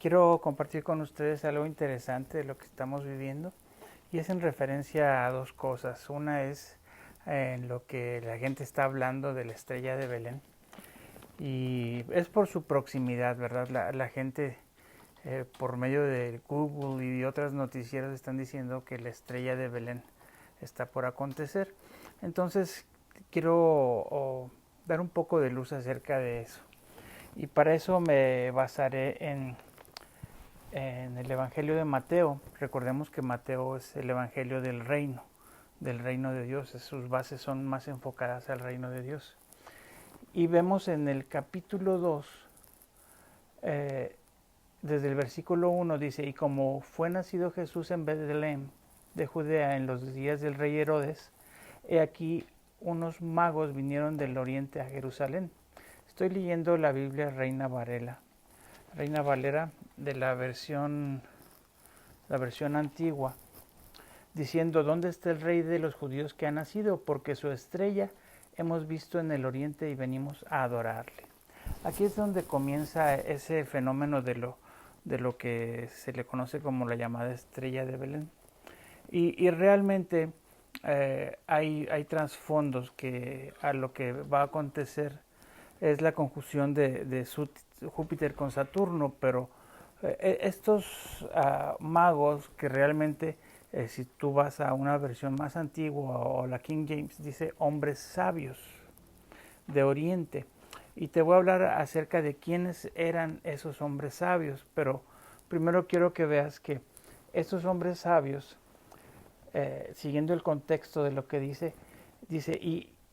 Quiero compartir con ustedes algo interesante de lo que estamos viviendo y es en referencia a dos cosas. Una es en lo que la gente está hablando de la estrella de Belén y es por su proximidad, ¿verdad? La gente por medio de Google y de otras noticieras están diciendo que la estrella de Belén está por acontecer. Entonces quiero dar un poco de luz acerca de eso. Y para eso me basaré en el Evangelio de Mateo. Recordemos que Mateo es el Evangelio del reino de Dios. Sus bases son más enfocadas al reino de Dios. Y vemos en el capítulo 2, desde el versículo 1, dice, y como fue nacido Jesús en Belén de Judea en los días del rey Herodes, he aquí unos magos vinieron del oriente a Jerusalén. Estoy leyendo la Biblia Reina Valera de la versión antigua, diciendo, ¿dónde está el rey de los judíos que ha nacido? Porque su estrella hemos visto en el oriente y venimos a adorarle. Aquí es donde comienza ese fenómeno de lo que se le conoce como la llamada estrella de Belén. Y realmente hay trasfondos que a lo que va a acontecer es la conjunción de Júpiter con Saturno, pero estos magos que realmente, si tú vas a una versión más antigua o la King James, dice hombres sabios de Oriente. Y te voy a hablar acerca de quiénes eran esos hombres sabios, pero primero quiero que veas que estos hombres sabios, siguiendo el contexto de lo que dice,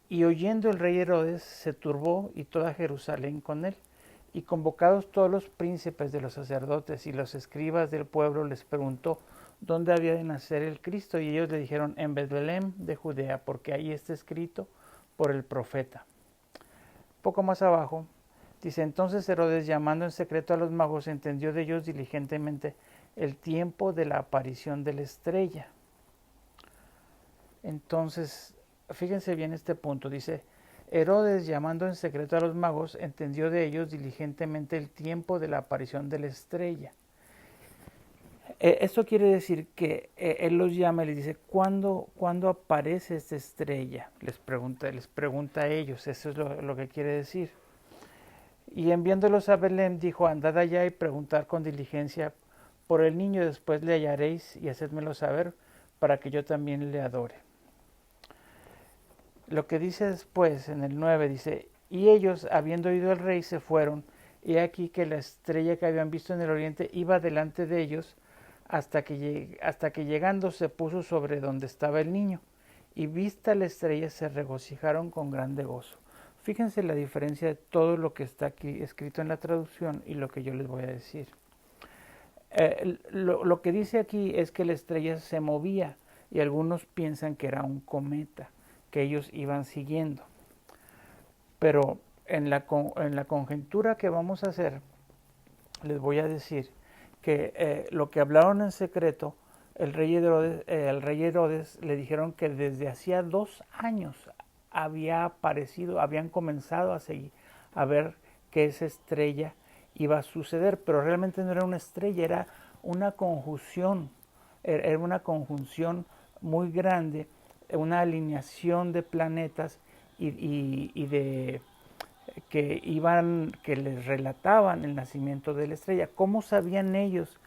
y oyendo el rey Herodes se turbó y toda Jerusalén con él. Y convocados todos los príncipes de los sacerdotes y los escribas del pueblo les preguntó dónde había de nacer el Cristo. Y ellos le dijeron, en Belén de Judea, porque ahí está escrito por el profeta. Poco más abajo dice, entonces Herodes, llamando en secreto a los magos, entendió de ellos diligentemente el tiempo de la aparición de la estrella. Entonces, fíjense bien este punto, dice, Herodes, llamando en secreto a los magos, entendió de ellos diligentemente el tiempo de la aparición de la estrella. Esto quiere decir que él los llama y les dice, ¿cuándo aparece esta estrella? Les pregunta a ellos, eso es lo que quiere decir. Y enviándolos a Belén, dijo, andad allá y preguntad con diligencia por el niño, después le hallaréis y hacedmelo saber, para que yo también le adore. Lo que dice después, en el 9, dice, y ellos, habiendo oído al rey, se fueron, y aquí que la estrella que habían visto en el oriente iba delante de ellos, hasta que llegando se puso sobre donde estaba el niño, y vista la estrella se regocijaron con grande gozo. Fíjense la diferencia de todo lo que está aquí escrito en la traducción y lo que yo les voy a decir. Lo que dice aquí es que la estrella se movía y algunos piensan que era un cometa que ellos iban siguiendo. Pero en la conjetura que vamos a hacer, les voy a decir que lo que hablaron en secreto, el rey Herodes le dijeron que desde hacía 2 años habían comenzado a ver que esa estrella iba a suceder, pero realmente no era una estrella, era una conjunción muy grande, una alineación de planetas y de que les relataban el nacimiento de la estrella. ¿Cómo sabían ellos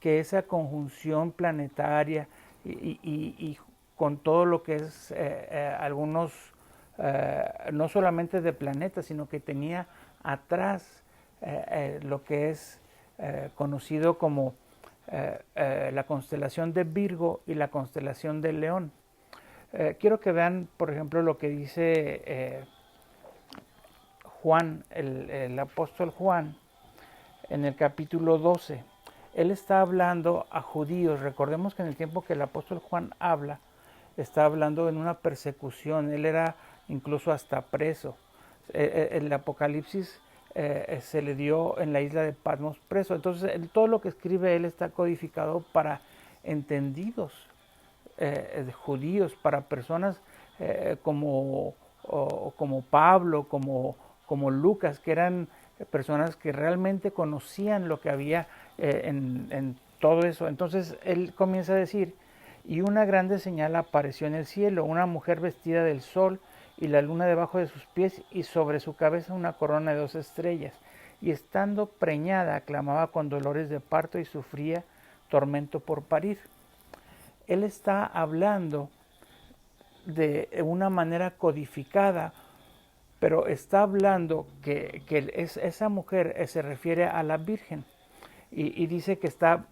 que esa conjunción planetaria y con todo lo que es algunos, no solamente de planetas, sino que tenía atrás lo que es conocido como la constelación de Virgo y la constelación de León? Quiero que vean, por ejemplo, lo que dice Juan, el apóstol Juan, en el capítulo 12. Él está hablando a judíos. Recordemos que en el tiempo que el apóstol Juan habla, está hablando en una persecución. Él era incluso hasta preso. El Apocalipsis se le dio en la isla de Patmos preso. Entonces, todo lo que escribe él está codificado para entendidos judíos, para personas como Pablo, como Lucas, que eran personas que realmente conocían lo que había en todo eso. Entonces él comienza a decir, y una grande señal apareció en el cielo, una mujer vestida del sol y la luna debajo de sus pies y sobre su cabeza una corona de 2 estrellas. Y estando preñada, clamaba con dolores de parto y sufría tormento por parir. Él está hablando de una manera codificada, pero está hablando que esa mujer se refiere a la Virgen y dice que está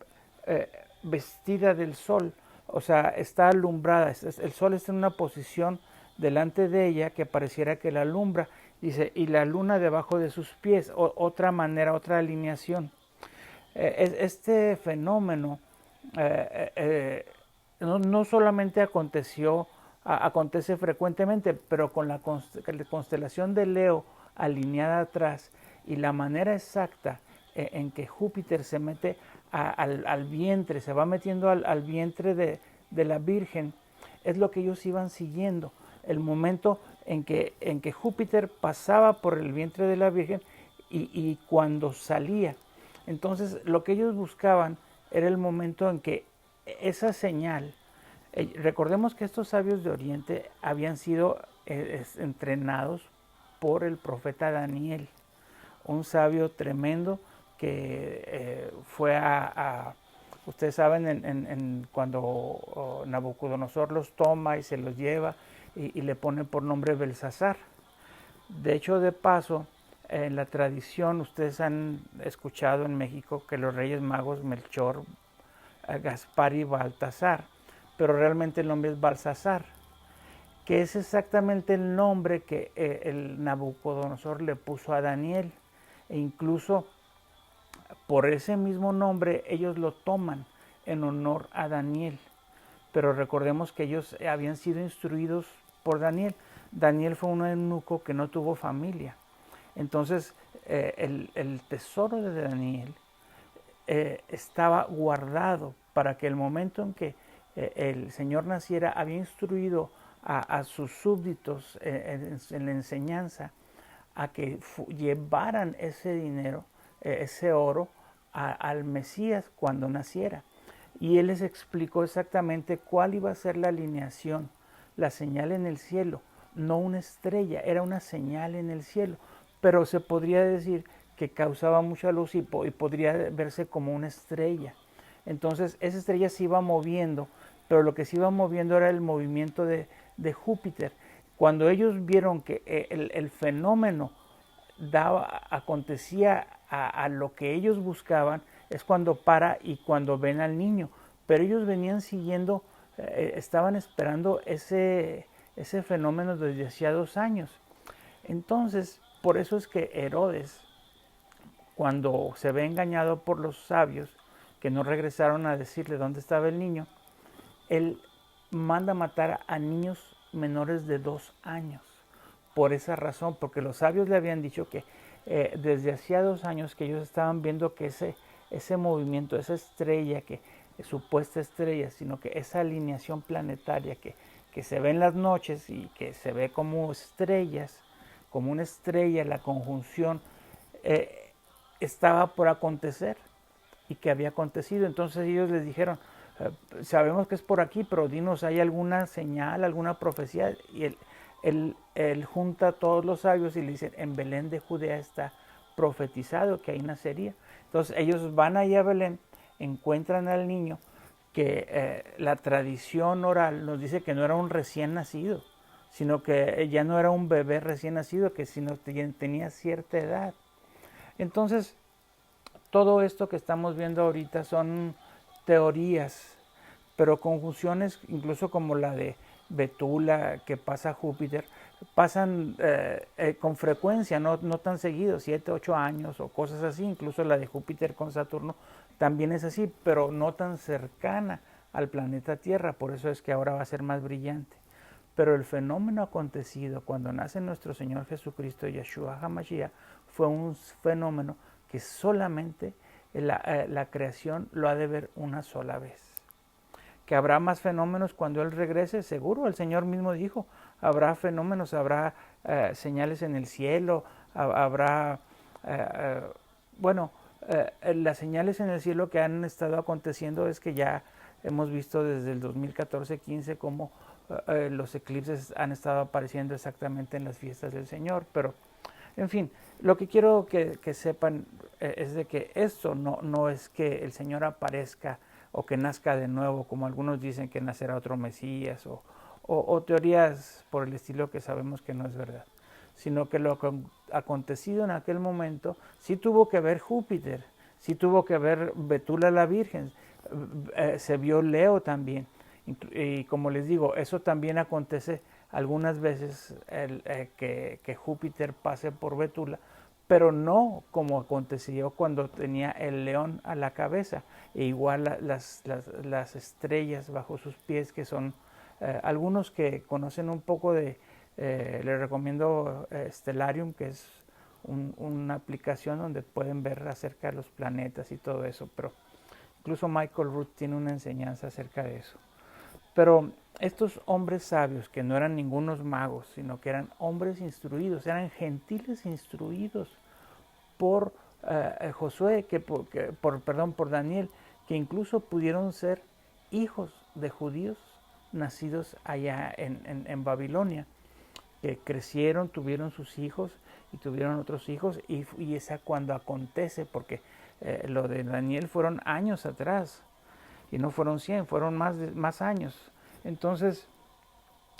vestida del sol, o sea, está alumbrada, el sol está en una posición delante de ella que pareciera que la alumbra, dice, y la luna debajo de sus pies, otra manera, otra alineación. Este fenómeno no solamente acontece frecuentemente, pero con la constelación de Leo alineada atrás y la manera exacta en que Júpiter se mete al vientre, se va metiendo al vientre de la Virgen, es lo que ellos iban siguiendo. El momento en que Júpiter pasaba por el vientre de la Virgen y cuando salía. Entonces lo que ellos buscaban era el momento en que esa señal, recordemos que estos sabios de Oriente habían sido entrenados por el profeta Daniel, un sabio tremendo que fue ustedes saben, cuando Nabucodonosor los toma y se los lleva y le pone por nombre Belsasar. De hecho, de paso, en la tradición, ustedes han escuchado en México que los Reyes Magos, Melchor, Gaspar y Baltasar, pero realmente el nombre es Balsasar, que es exactamente el nombre que el Nabucodonosor le puso a Daniel, e incluso por ese mismo nombre ellos lo toman en honor a Daniel. Pero recordemos que ellos habían sido instruidos por Daniel. Daniel fue un eunuco que no tuvo familia. Entonces el tesoro de Daniel estaba guardado para que el momento en que el Señor naciera, había instruido a sus súbditos en la enseñanza a que llevaran ese dinero, ese oro, al Mesías cuando naciera. Y él les explicó exactamente cuál iba a ser la alineación, la señal en el cielo, no una estrella, era una señal en el cielo, pero se podría decir que causaba mucha luz y podría verse como una estrella. Entonces esa estrella se iba moviendo, pero lo que se iba moviendo era el movimiento de Júpiter. Cuando ellos vieron que el fenómeno acontecía a lo que ellos buscaban, es cuando para y cuando ven al niño. Pero ellos venían siguiendo, estaban esperando ese fenómeno desde hacía 2 años. Entonces, por eso es que Herodes, cuando se ve engañado por los sabios, que no regresaron a decirle dónde estaba el niño, él manda matar a niños menores de 2 años. Por esa razón, porque los sabios le habían dicho que desde hacía 2 años que ellos estaban viendo que ese movimiento, esa estrella, que supuesta estrella, sino que esa alineación planetaria que se ve en las noches y que se ve como estrellas, como una estrella, la conjunción, estaba por acontecer y que había acontecido. Entonces ellos les dijeron, sabemos que es por aquí, pero dinos, ¿hay alguna señal, alguna profecía? Y él junta a todos los sabios y le dicen, en Belén de Judea está profetizado que ahí nacería. Entonces ellos van allá a Belén, encuentran al niño, que la tradición oral nos dice que no era un recién nacido, sino que ya no era un bebé recién nacido, que sino tenía cierta edad. Entonces, todo esto que estamos viendo ahorita son teorías, pero conjunciones, incluso como la de Betula, que pasa a Júpiter, pasan con frecuencia, no tan seguido, 7, 8 años o cosas así. Incluso la de Júpiter con Saturno también es así, pero no tan cercana al planeta Tierra, por eso es que ahora va a ser más brillante. Pero el fenómeno acontecido cuando nace nuestro Señor Jesucristo, Yeshua HaMashiach, fue un fenómeno que solamente la creación lo ha de ver una sola vez. Que habrá más fenómenos cuando Él regrese, seguro. El Señor mismo dijo, habrá fenómenos, habrá señales en el cielo, habrá, bueno, las señales en el cielo que han estado aconteciendo es que ya hemos visto desde el 2014-15 cómo los eclipses han estado apareciendo exactamente en las fiestas del Señor, pero en fin, lo que quiero que sepan es de que esto no es que el Señor aparezca o que nazca de nuevo, como algunos dicen que nacerá otro Mesías o teorías por el estilo que sabemos que no es verdad, sino que lo acontecido en aquel momento sí tuvo que ver Júpiter, sí tuvo que ver Betula la Virgen, se vio Leo también, y como les digo, eso también acontece algunas veces que Júpiter pase por Betula, pero no como aconteció cuando tenía el león a la cabeza, e igual las estrellas bajo sus pies, que son algunos que conocen un poco de, les recomiendo Stellarium, que es una aplicación donde pueden ver acerca de los planetas y todo eso, pero incluso Michael Root tiene una enseñanza acerca de eso. Pero estos hombres sabios, que no eran ningunos magos, sino que eran hombres instruidos, eran gentiles instruidos por Josué, por Daniel, que incluso pudieron ser hijos de judíos nacidos allá en Babilonia, que crecieron, tuvieron sus hijos y tuvieron otros hijos, y esa cuando acontece, porque lo de Daniel fueron años atrás, y no fueron 100, fueron más años. Entonces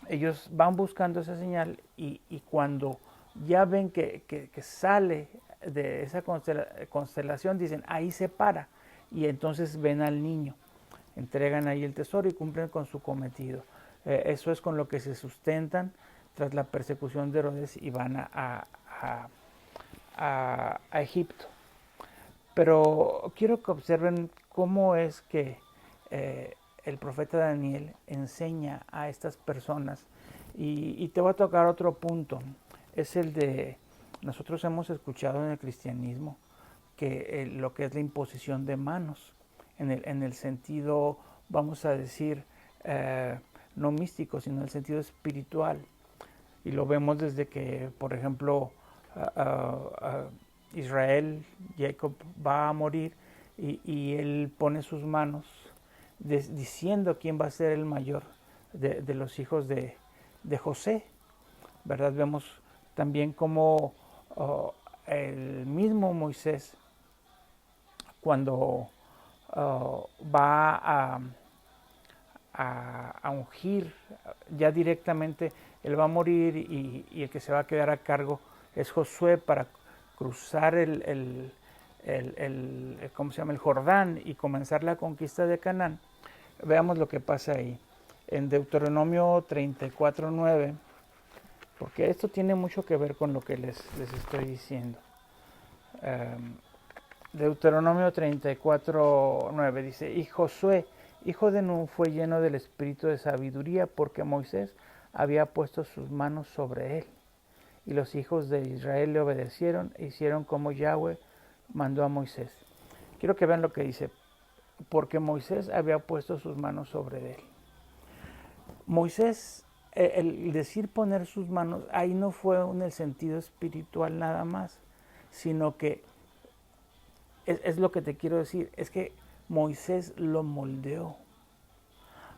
ellos van buscando esa señal, y cuando ya ven que sale de esa constelación, dicen, ahí se para, y entonces ven al niño, entregan ahí el tesoro y cumplen con su cometido. Eso es con lo que se sustentan tras la persecución de Herodes, y van a Egipto. Pero quiero que observen cómo es que el profeta Daniel enseña a estas personas, y te voy a tocar otro punto, es el de, nosotros hemos escuchado en el cristianismo que lo que es la imposición de manos, en el sentido, vamos a decir, no místico, sino en el sentido espiritual, y lo vemos desde que, por ejemplo, Israel, Jacob va a morir, y él pone sus manos diciendo quién va a ser el mayor de los hijos de José, ¿verdad? Vemos también como el mismo Moisés, cuando va a ungir, ya directamente él va a morir, y el que se va a quedar a cargo es Josué para cruzar ¿cómo se llama?, el Jordán, y comenzar la conquista de Canaán. Veamos lo que pasa ahí en Deuteronomio 34:9, porque esto tiene mucho que ver con lo que les estoy diciendo. Deuteronomio 34:9 dice, y Josué, hijo de Nun, fue lleno del espíritu de sabiduría, porque Moisés había puesto sus manos sobre él. Y los hijos de Israel le obedecieron e hicieron como Yahweh mandó a Moisés. Quiero que vean lo que dice, porque Moisés había puesto sus manos sobre él. Moisés, el decir poner sus manos, ahí no fue en el sentido espiritual nada más, sino que es lo que te quiero decir, es que Moisés lo moldeó.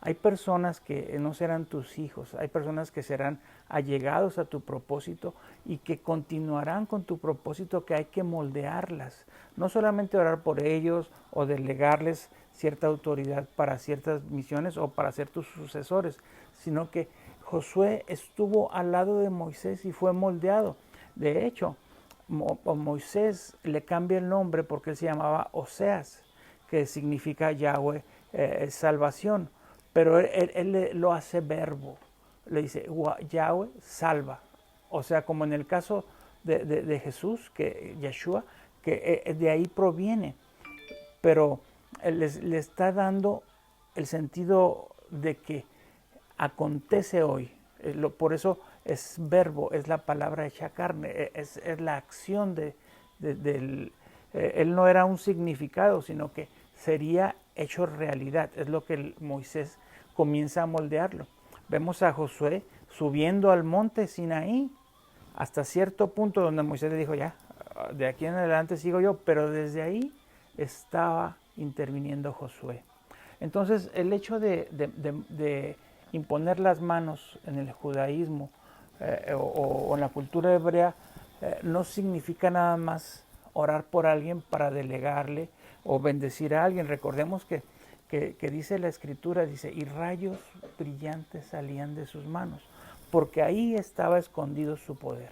Hay personas que no serán tus hijos, hay personas que serán allegados a tu propósito y que continuarán con tu propósito, que hay que moldearlas. No solamente orar por ellos o delegarles cierta autoridad para ciertas misiones o para ser tus sucesores, sino que Josué estuvo al lado de Moisés y fue moldeado. De hecho, Moisés le cambia el nombre porque él se llamaba Oseas, que significa Yahweh, salvación. Pero él lo hace verbo, le dice, Yahweh salva. O sea, como en el caso de Jesús, que Yeshua, que de ahí proviene. Pero le está dando el sentido de que acontece hoy. Por eso es verbo, es la palabra hecha carne, es la acción él no era un significado, sino que sería hecho realidad. Es lo que Moisés comienza a moldearlo. Vemos a Josué subiendo al monte Sinaí hasta cierto punto donde Moisés le dijo, ya, de aquí en adelante sigo yo, pero desde ahí estaba interviniendo Josué. Entonces, el hecho de imponer las manos en el judaísmo o en la cultura hebrea no significa nada más orar por alguien para delegarle o bendecir a alguien. Recordemos que dice la Escritura, dice, y rayos brillantes salían de sus manos, porque ahí estaba escondido su poder.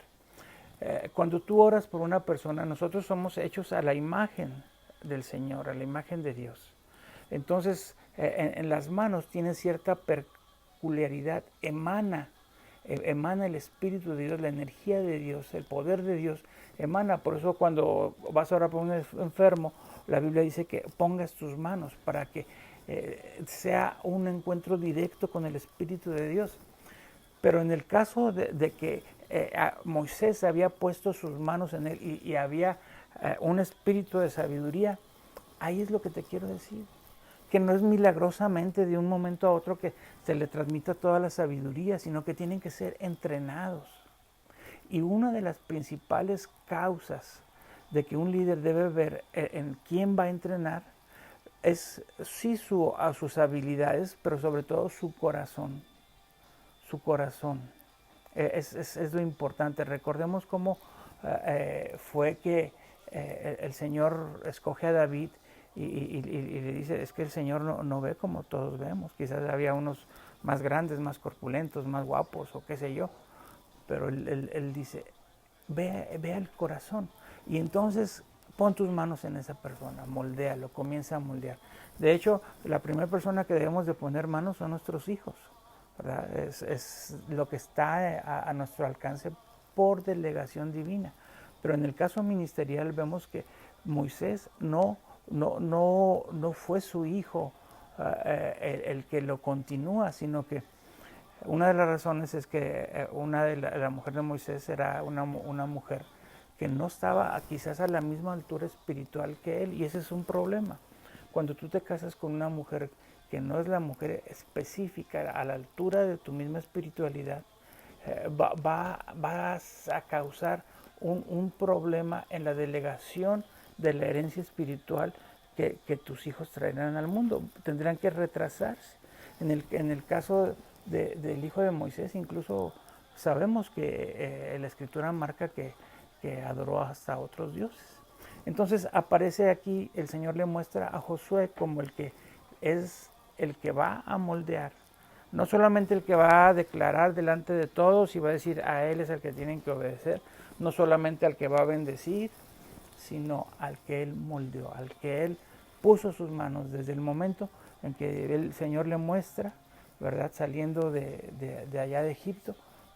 Cuando tú oras por una persona, nosotros somos hechos a la imagen del Señor, a la imagen de Dios. Entonces, en las manos tiene cierta peculiaridad, emana el Espíritu de Dios, la energía de Dios, el poder de Dios emana. Por eso cuando vas a orar por un enfermo, la Biblia dice que pongas tus manos para que sea un encuentro directo con el Espíritu de Dios. Pero en el caso de que Moisés había puesto sus manos en él y había un espíritu de sabiduría, ahí es lo que te quiero decir. Que no es milagrosamente de un momento a otro que se le transmita toda la sabiduría, sino que tienen que ser entrenados. Y una de las principales causas de que un líder debe ver en quién va a entrenar es sí sus habilidades, pero sobre todo su corazón. Su corazón. Es lo importante. Recordemos cómo fue que el Señor escoge a David y le dice, es que el Señor no ve como todos vemos. Quizás había unos más grandes, más corpulentos, más guapos o qué sé yo. Pero él dice, ve el corazón. Y entonces pon tus manos en esa persona, moldéalo, comienza a moldear. De hecho, la primera persona que debemos de poner manos son nuestros hijos, ¿verdad? Es lo que está a nuestro alcance por delegación divina. Pero en el caso ministerial vemos que Moisés no fue su hijo el que lo continúa, sino que una de las razones es que la mujer de Moisés era una mujer que no estaba quizás a la misma altura espiritual que él, y ese es un problema. Cuando tú te casas con una mujer que no es la mujer específica a la altura de tu misma espiritualidad, vas a causar un problema en la delegación de la herencia espiritual que tus hijos traerán al mundo. Tendrán que retrasarse. En el caso del hijo de Moisés, incluso sabemos que la Escritura marca que adoró hasta otros dioses. Entonces aparece aquí, el Señor le muestra a Josué como el que es el que va a moldear, no solamente el que va a declarar delante de todos y va a decir a él es el que tienen que obedecer, no solamente al que va a bendecir, sino al que él moldeó, al que él puso sus manos desde el momento en que el Señor le muestra, ¿verdad?, saliendo de allá de Egipto,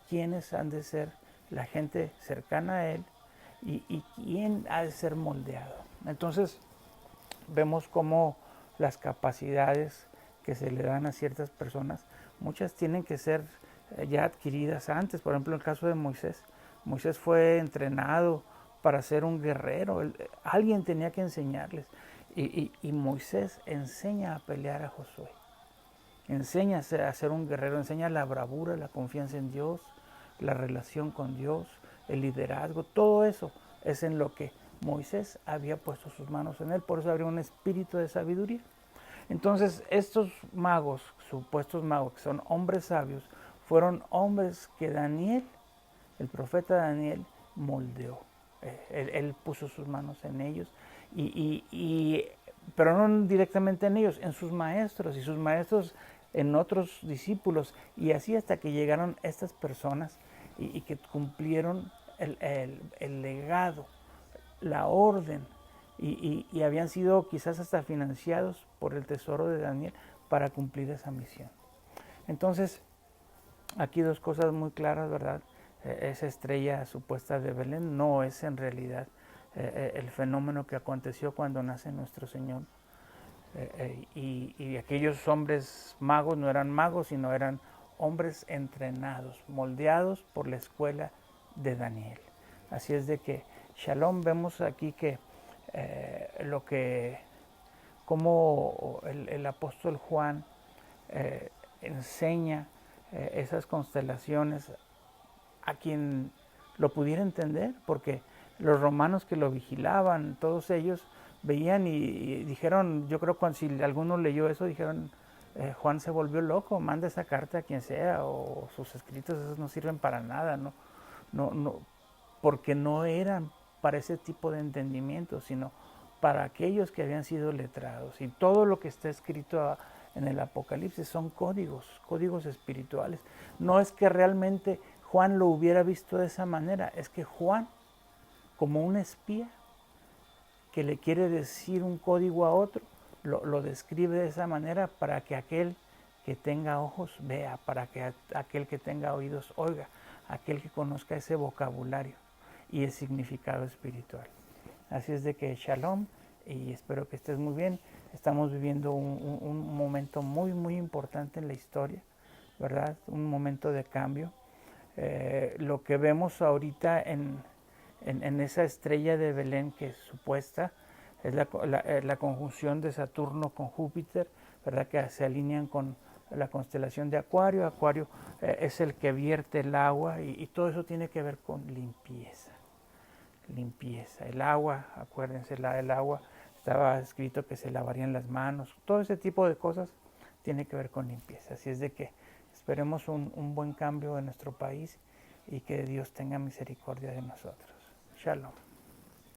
quiénes han de ser la gente cercana a él y quién ha de ser moldeado. Entonces vemos cómo las capacidades que se le dan a ciertas personas, muchas tienen que ser ya adquiridas antes. Por ejemplo, en el caso de Moisés, Moisés fue entrenado para ser un guerrero, alguien tenía que enseñarles, y Moisés enseña a pelear a Josué, enseña a ser un guerrero, enseña la bravura, la confianza en Dios, la relación con Dios, el liderazgo, todo eso es en lo que Moisés había puesto sus manos en él, por eso habría un espíritu de sabiduría. Entonces estos magos, supuestos magos, que son hombres sabios, fueron hombres que Daniel, el profeta Daniel, moldeó. Él puso sus manos en ellos, pero no directamente en ellos, en sus maestros, y sus maestros en otros discípulos, y así hasta que llegaron estas personas y que cumplieron el legado, la orden, y habían sido quizás hasta financiados por el tesoro de Daniel para cumplir esa misión. Entonces, aquí dos cosas muy claras, ¿verdad? Esa estrella supuesta de Belén no es en realidad el fenómeno que aconteció cuando nace nuestro Señor. Y aquellos hombres magos no eran magos, sino eran hombres entrenados, moldeados por la escuela de Daniel. Así es de que Shalom, vemos aquí que como el apóstol Juan enseña esas constelaciones a quien lo pudiera entender, porque los romanos que lo vigilaban, todos ellos veían y dijeron, yo creo cuando si alguno leyó eso, dijeron, Juan se volvió loco, manda esa carta a quien sea, o sus escritos esos no sirven para nada, no, porque no eran para ese tipo de entendimiento, sino para aquellos que habían sido letrados. Y todo lo que está escrito en el Apocalipsis son códigos espirituales. No es que realmente Juan lo hubiera visto de esa manera, es que Juan, como un espía que le quiere decir un código a otro, lo describe de esa manera para que aquel que tenga ojos vea, para que aquel que tenga oídos oiga, aquel que conozca ese vocabulario y el significado espiritual. Así es de que shalom y espero que estés muy bien. Estamos viviendo un momento muy importante en la historia, ¿verdad? Un momento de cambio. Lo que vemos ahorita en esa estrella de Belén que es supuesta, es la conjunción de Saturno con Júpiter, ¿verdad? Que se alinean con la constelación de Acuario. Acuario es el que vierte el agua y todo eso tiene que ver con limpieza. Limpieza. El agua, acuérdense, el agua estaba escrito que se lavarían las manos. Todo ese tipo de cosas tiene que ver con limpieza. Así es de que esperemos un buen cambio en nuestro país y que Dios tenga misericordia de nosotros. Shalom.